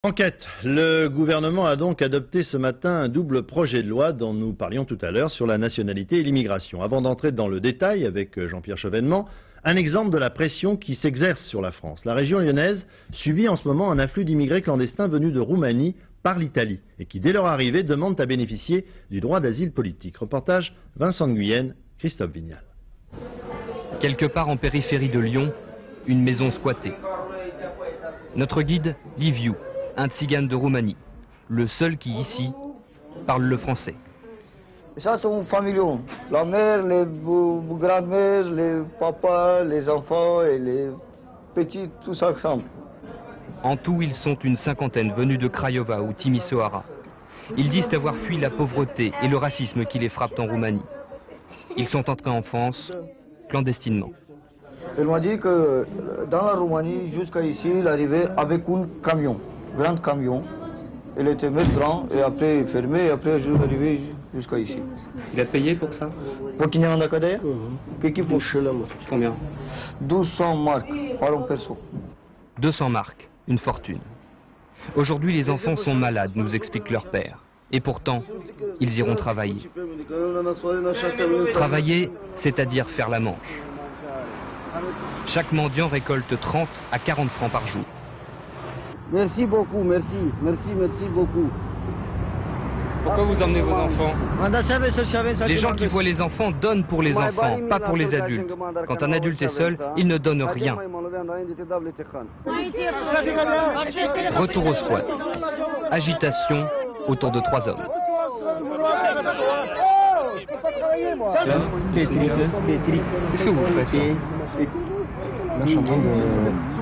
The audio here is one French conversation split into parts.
Enquête. Le gouvernement a donc adopté ce matin un double projet de loi dont nous parlions tout à l'heure sur la nationalité et l'immigration. Avant d'entrer dans le détail avec Jean-Pierre Chevènement, un exemple de la pression qui s'exerce sur la France. La région lyonnaise subit en ce moment un afflux d'immigrés clandestins venus de Roumanie par l'Italie et qui, dès leur arrivée, demandent à bénéficier du droit d'asile politique. Reportage Vincent de Guyenne, Christophe Vignal. Quelque part en périphérie de Lyon, une maison squattée. Notre guide, Liviu, un tzigane de Roumanie, le seul qui ici parle le français. Ça, c'est un familion. La mère, les grands-mères, les papas, les enfants et les petits, tous ensemble. En tout, ils sont une cinquantaine venus de Craiova ou Timisoara. Ils disent avoir fui la pauvreté et le racisme qui les frappent en Roumanie. Ils sont entrés en France clandestinement. Il m'a dit que dans la Roumanie, jusqu'à ici, il arrivait avec un camion, grand camion. Il était métrant et après fermé et après je suis arrivé jusqu'à ici. Il a payé pour ça? Pour qu'il n'y en ait qu'à dire? Combien? 1200 marques par un perso. 200 marques, une fortune. Aujourd'hui, les enfants sont malades, nous explique leur père. Et pourtant, ils iront travailler. Travailler, c'est-à-dire faire la manche. Chaque mendiant récolte 30 à 40 francs par jour. Merci beaucoup, merci beaucoup. Pourquoi vous emmenez vos enfants? Les gens qui voient les enfants donnent pour les enfants, pas pour les adultes. Quand un adulte est seul, il ne donne rien. Retour au squat. Agitation autour de 3 hommes. Qu'est-ce que vous faites? Là,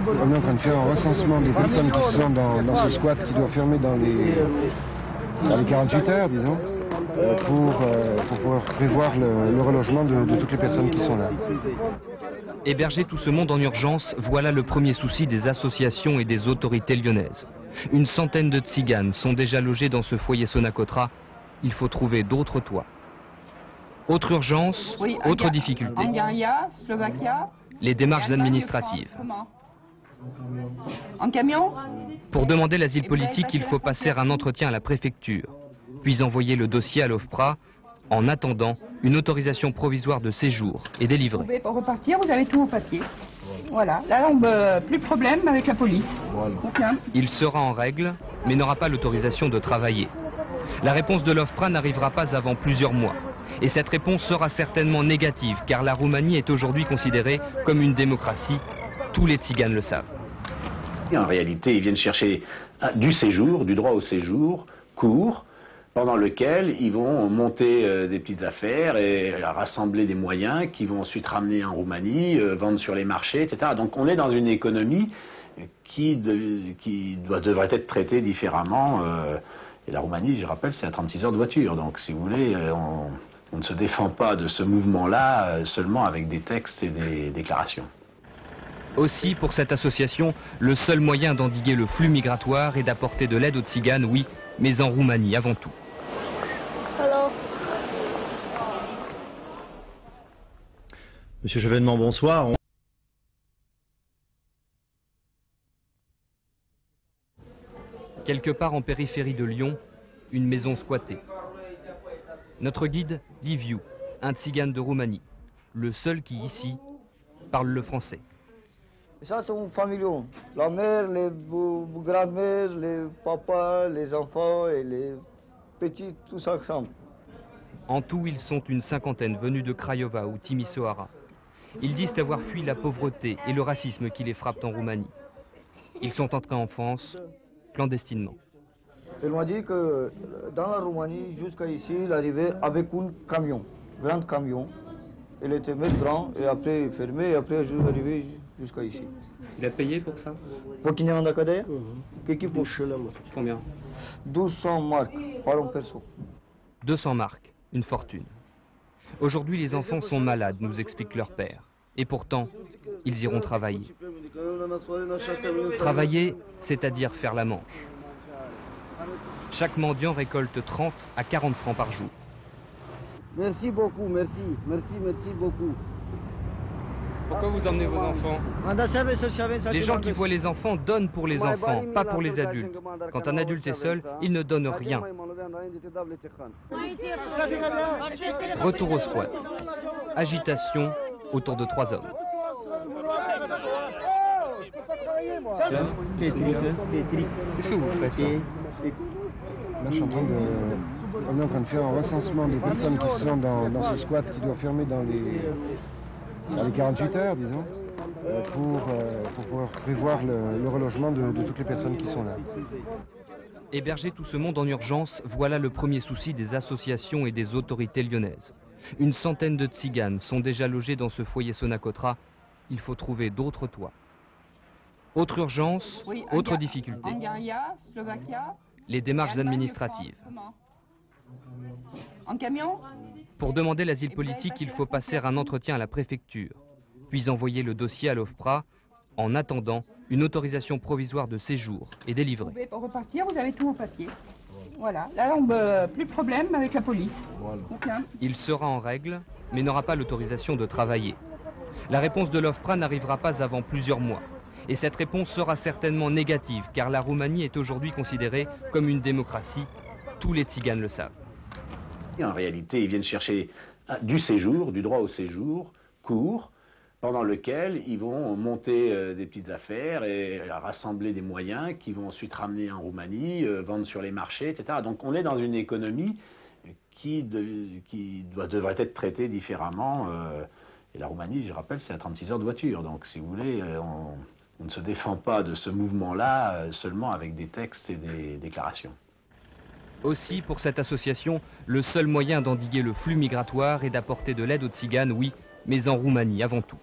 on est en train de faire un recensement des personnes qui sont dans ce squat qui doit fermer dans les 48 heures, disons, pour pouvoir prévoir le relogement de toutes les personnes qui sont là. Héberger tout ce monde en urgence, voilà le premier souci des associations et des autorités lyonnaises. Une centaine de tziganes sont déjà logés dans ce foyer Sonacotra. Il faut trouver d'autres toits. Autre urgence, oui, autre difficulté. Slovaquia. Les démarches administratives. En camion? Pour demander l'asile politique, il faut passer un entretien à la préfecture, puis envoyer le dossier à l'OFPRA. En attendant, une autorisation provisoire de séjour est délivrée. Vous pouvez repartir, vous avez tout au papier. Voilà, là, plus de problème avec la police. Voilà. Il sera en règle, mais n'aura pas l'autorisation de travailler. La réponse de l'OFPRA n'arrivera pas avant plusieurs mois. Et cette réponse sera certainement négative, car la Roumanie est aujourd'hui considérée comme une démocratie. Tous les tziganes le savent. En réalité, ils viennent chercher du séjour, du droit au séjour, court, pendant lequel ils vont monter des petites affaires et rassembler des moyens qu'ils vont ensuite ramener en Roumanie, vendre sur les marchés, etc. Donc on est dans une économie qui devrait être traitée différemment. Et la Roumanie, je rappelle, c'est à 36 heures de voiture. Donc si vous voulez, on ne se défend pas de ce mouvement-là seulement avec des textes et des déclarations. Aussi, pour cette association, le seul moyen d'endiguer le flux migratoire est d'apporter de l'aide aux tziganes, oui, mais en Roumanie avant tout. Alors. Monsieur Chevènement, bonsoir. Quelque part en périphérie de Lyon, une maison squattée. Notre guide, Liviu, un tzigane de Roumanie, le seul qui ici parle le français. Ça, c'est un familion. La mère, les grands-mères, les papas, les enfants et les petits, tous ensemble. En tout, ils sont une cinquantaine venus de Craiova ou Timisoara. Ils disent avoir fui la pauvreté et le racisme qui les frappent en Roumanie. Ils sont entrés en France clandestinement. Il m'a dit que dans la Roumanie, jusqu'à ici, il arrivait avec un camion, grand camion. Il était métrant et après fermé et après je suis arrivé jusqu'à ici. Il a payé pour ça? Pour qu'il n'y en ait qu'à dire? Combien? 1200 marques par un perso. 200 marques, une fortune. Aujourd'hui, les enfants sont malades, nous explique leur père. Et pourtant, ils iront travailler. Travailler, c'est-à-dire faire la manche. Chaque mendiant récolte 30 à 40 francs par jour. Merci beaucoup, merci beaucoup. Pourquoi vous emmenez vos enfants? Les gens qui voient les enfants donnent pour les enfants, pas pour les adultes. Quand un adulte est seul, il ne donne rien. Retour au squat. Agitation autour de 3 hommes. Qu'est-ce que vous faites là? Là, on est en train de faire un recensement des personnes qui sont dans ce squat qui doit fermer dans les 48 heures, disons, pour pouvoir prévoir le relogement de toutes les personnes qui sont là. Héberger tout ce monde en urgence, voilà le premier souci des associations et des autorités lyonnaises. Une centaine de tziganes sont déjà logés dans ce foyer Sonacotra. Il faut trouver d'autres toits. Autre urgence, autre difficulté. Les démarches administratives. En camion? Pour demander l'asile politique, il faut passer un entretien à la préfecture, puis envoyer le dossier à l'OFPRA. En attendant, une autorisation provisoire de séjour est délivrée. Vous pouvez repartir, vous avez tous vos papiers. Voilà, là, plus de problème avec la police. Aucun. Il sera en règle, mais n'aura pas l'autorisation de travailler. La réponse de l'OFPRA n'arrivera pas avant plusieurs mois. Et cette réponse sera certainement négative, car la Roumanie est aujourd'hui considérée comme une démocratie. Tous les tziganes le savent. En réalité, ils viennent chercher du séjour, du droit au séjour, court, pendant lequel ils vont monter des petites affaires et rassembler des moyens qui vont ensuite ramener en Roumanie, vendre sur les marchés, etc. Donc on est dans une économie qui devrait être traitée différemment. Et la Roumanie, je rappelle, c'est à 36 heures de voiture. Donc si vous voulez, on ne se défend pas de ce mouvement-là seulement avec des textes et des déclarations. Aussi, pour cette association, le seul moyen d'endiguer le flux migratoire est d'apporter de l'aide aux tziganes, oui, mais en Roumanie avant tout.